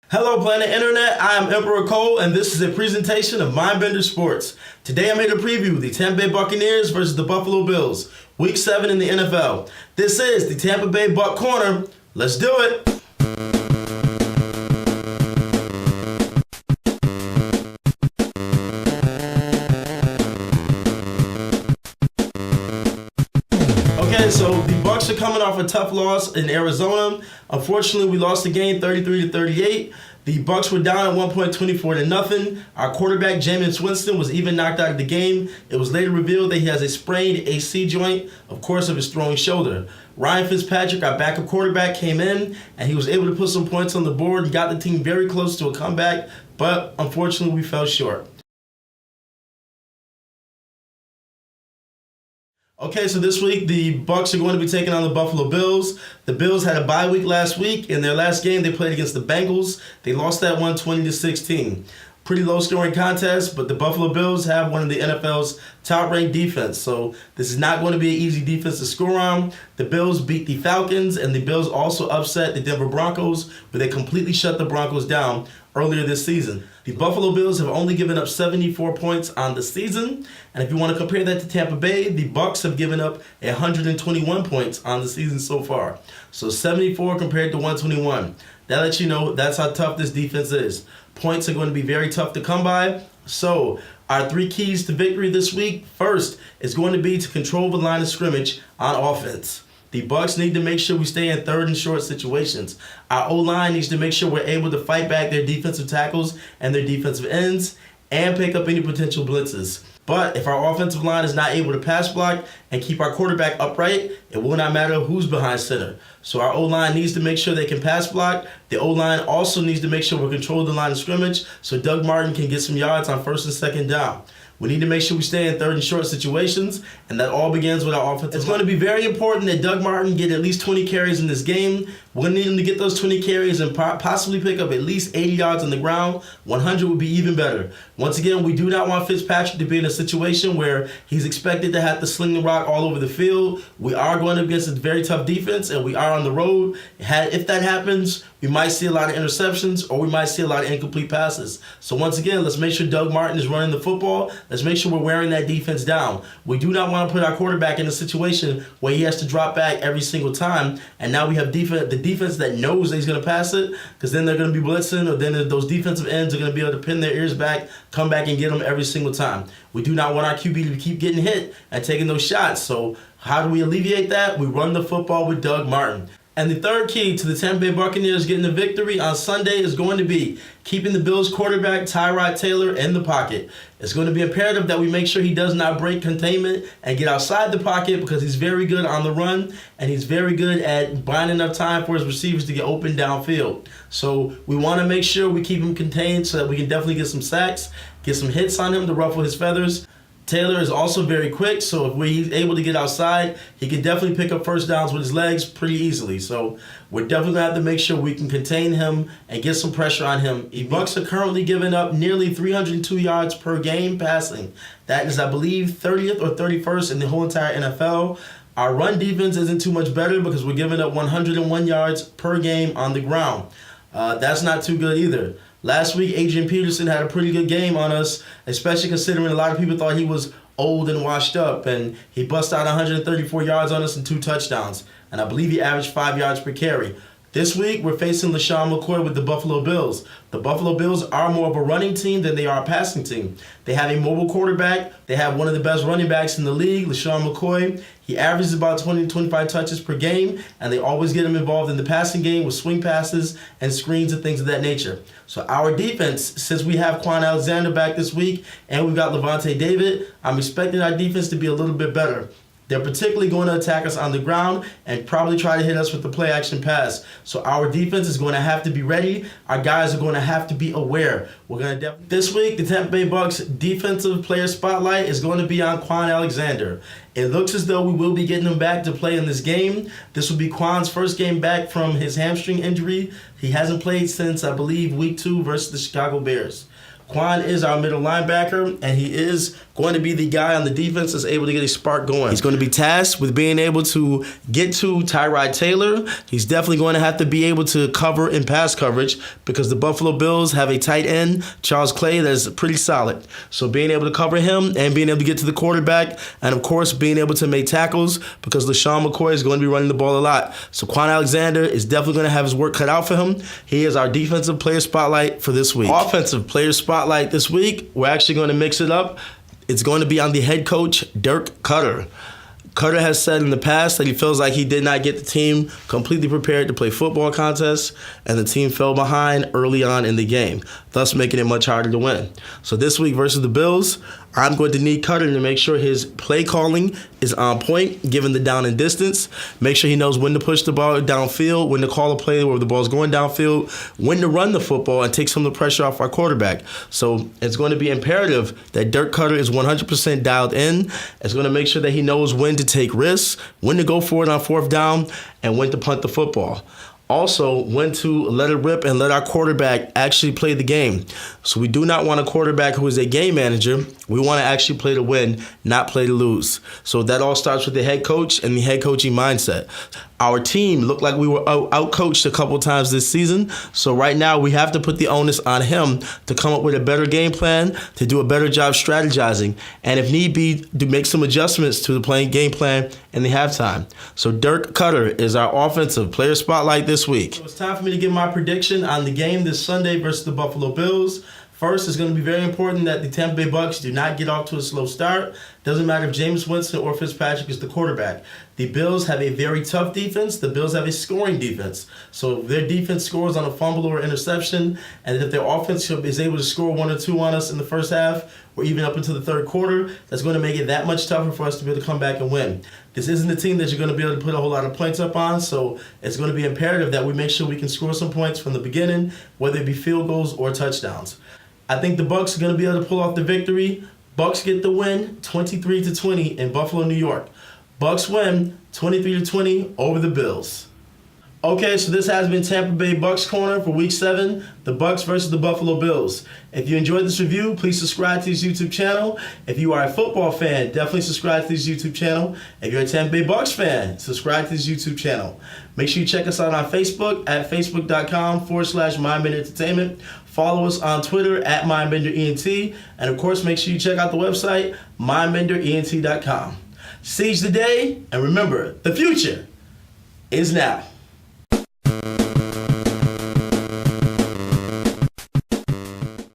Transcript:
Hello Planet Internet, I am Emperor Cole and this is a presentation of Mindbender Sports. Today I'm here to preview the Tampa Bay Buccaneers versus the Buffalo Bills, Week 7 in the NFL. This is the Tampa Bay Buck Corner. Let's do it! Okay, so the Bucs are coming off a tough loss in Arizona. Unfortunately, we lost the game 33-38. The Bucs were down at one point 24-0. Our quarterback, Jameis Winston, was even knocked out of the game. It was later revealed that he has a sprained AC joint, of course, of his throwing shoulder. Ryan Fitzpatrick, our backup quarterback, came in, and he was able to put some points on the board and got the team very close to a comeback, but unfortunately, we fell short. Okay, so this week the Bucs are going to be taking on the Buffalo Bills. The Bills had a bye week last week. In their last game, they played against the Bengals. They lost that one 20-16. Pretty low-scoring contest, but the Buffalo Bills have one of the NFL's top-ranked defense. So this is not going to be an easy defense to score on. The Bills beat the Falcons, and the Bills also upset the Denver Broncos, where they completely shut the Broncos down earlier this season. The Buffalo Bills have only given up 74 points on the season, and if you want to compare that to Tampa Bay, the Bucs have given up 121 points on the season so far. So 74 compared to 121. That lets you know that's how tough this defense is. Points are going to be very tough to come by. So our three keys to victory this week, first, is going to be to control the line of scrimmage on offense. The Bucs need to make sure we stay in third and short situations. Our O-line needs to make sure we're able to fight back their defensive tackles and their defensive ends and pick up any potential blitzes. But if our offensive line is not able to pass block and keep our quarterback upright, it will not matter who's behind center. So our O-line needs to make sure they can pass block. The O-line also needs to make sure we're controlling the line of scrimmage so Doug Martin can get some yards on first and second down. We need to make sure we stay in third and short situations, and that all begins with our offense. It's going to be very important that Doug Martin get at least 20 carries in this game. We're going to need him to get those 20 carries and possibly pick up at least 80 yards on the ground. 100 would be even better. Once again, we do not want Fitzpatrick to be in a situation where he's expected to have to sling the rock all over the field. We are going up against a very tough defense, and we are on the road. If that happens, we might see a lot of interceptions or we might see a lot of incomplete passes. So once again, let's make sure Doug Martin is running the football. Let's make sure we're wearing that defense down. We do not want to put our quarterback in a situation where he has to drop back every single time, and now we have the defense that knows that he's going to pass it, because then they're going to be blitzing, or then those defensive ends are going to be able to pin their ears back, come back and get them every single time. We do not want our QB to keep getting hit and taking those shots. So how do we alleviate that? We run the football with Doug Martin. And the third key to the Tampa Bay Buccaneers getting the victory on Sunday is going to be keeping the Bills quarterback Tyrod Taylor in the pocket. It's going to be imperative that we make sure he does not break containment and get outside the pocket, because he's very good on the run and he's very good at buying enough time for his receivers to get open downfield. So we want to make sure we keep him contained so that we can definitely get some sacks, get some hits on him to ruffle his feathers. Taylor is also very quick, so if he's able to get outside, he can definitely pick up first downs with his legs pretty easily. So we're definitely going to have to make sure we can contain him and get some pressure on him. The Bucs are currently giving up nearly 302 yards per game passing. That is, I believe, 30th or 31st in the whole entire NFL. Our run defense isn't too much better because we're giving up 101 yards per game on the ground. That's not too good either. Last week, Adrian Peterson had a pretty good game on us, especially considering a lot of people thought he was old and washed up, and he busted out 134 yards on us and 2 touchdowns, and I believe he averaged 5 yards per carry. This week, we're facing LeSean McCoy with the Buffalo Bills. The Buffalo Bills are more of a running team than they are a passing team. They have a mobile quarterback. They have one of the best running backs in the league, LeSean McCoy. He averages about 20 to 25 touches per game, and they always get him involved in the passing game with swing passes and screens and things of that nature. So our defense, since we have Kwon Alexander back this week and we've got Levante David, I'm expecting our defense to be a little bit better. They're particularly going to attack us on the ground and probably try to hit us with the play action pass. So our defense is going to have to be ready. Our guys are going to have to be aware. This week, the Tampa Bay Bucs defensive player spotlight is going to be on Kwon Alexander. It looks as though we will be getting him back to play in this game. This will be Kwon's first game back from his hamstring injury. He hasn't played since, I believe, week 2 versus the Chicago Bears. Kwon is our middle linebacker, and he is going to be the guy on the defense that's able to get a spark going. He's going to be tasked with being able to get to Tyrod Taylor. He's definitely going to have to be able to cover in pass coverage because the Buffalo Bills have a tight end, Charles Clay, that is pretty solid. So being able to cover him and being able to get to the quarterback and, of course, being able to make tackles because LeSean McCoy is going to be running the ball a lot. So Quan Alexander is definitely going to have his work cut out for him. He is our defensive player spotlight for this week. Offensive player spotlight this week, we're actually going to mix it up. It's going to be on the head coach, Dirk Cutter. Cutter has said in the past that he feels like he did not get the team completely prepared to play football contests, and the team fell behind early on in the game, thus making it much harder to win. So this week versus the Bills, I'm going to need Cutter to make sure his play calling is on point, given the down and distance. Make sure he knows when to push the ball downfield, when to call a play where the ball's going downfield, when to run the football and take some of the pressure off our quarterback. So it's going to be imperative that Dirk Cutter is 100% dialed in. It's going to make sure that he knows when to take risks, when to go for it on fourth down, and when to punt the football. Also, when to let it rip and let our quarterback actually play the game. So we do not want a quarterback who is a game manager. We want to actually play to win, not play to lose. So that all starts with the head coach and the head coaching mindset. Our team looked like we were out-coached a couple times this season. So right now we have to put the onus on him to come up with a better game plan, to do a better job strategizing, and if need be, to make some adjustments to the game plan in the halftime. So Dirk Cutter is our offensive player spotlight this week. So it's time for me to give my prediction on the game this Sunday versus the Buffalo Bills. First, it's going to be very important that the Tampa Bay Bucs do not get off to a slow start. Doesn't matter if Jameis Winston or Fitzpatrick is the quarterback. The Bills have a very tough defense. The Bills have a scoring defense. So if their defense scores on a fumble or interception, and if their offense is able to score 1 or 2 on us in the first half, or even up into the third quarter, that's going to make it that much tougher for us to be able to come back and win. This isn't a team that you're going to be able to put a whole lot of points up on, so it's going to be imperative that we make sure we can score some points from the beginning, whether it be field goals or touchdowns. I think the Bucs are going to be able to pull off the victory. Bucs get the win, 23-20 in Buffalo, New York. Bucs win, 23-20 over the Bills. Okay, so this has been Tampa Bay Bucs Corner for Week 7, the Bucs versus the Buffalo Bills. If you enjoyed this review, please subscribe to this YouTube channel. If you are a football fan, definitely subscribe to this YouTube channel. If you're a Tampa Bay Bucs fan, subscribe to this YouTube channel. Make sure you check us out on Facebook at facebook.com/MindBenderEntertainment. Follow us on Twitter at MindBenderENT. And of course, make sure you check out the website, MindBenderENT.com. Seize the day, and remember, the future is now.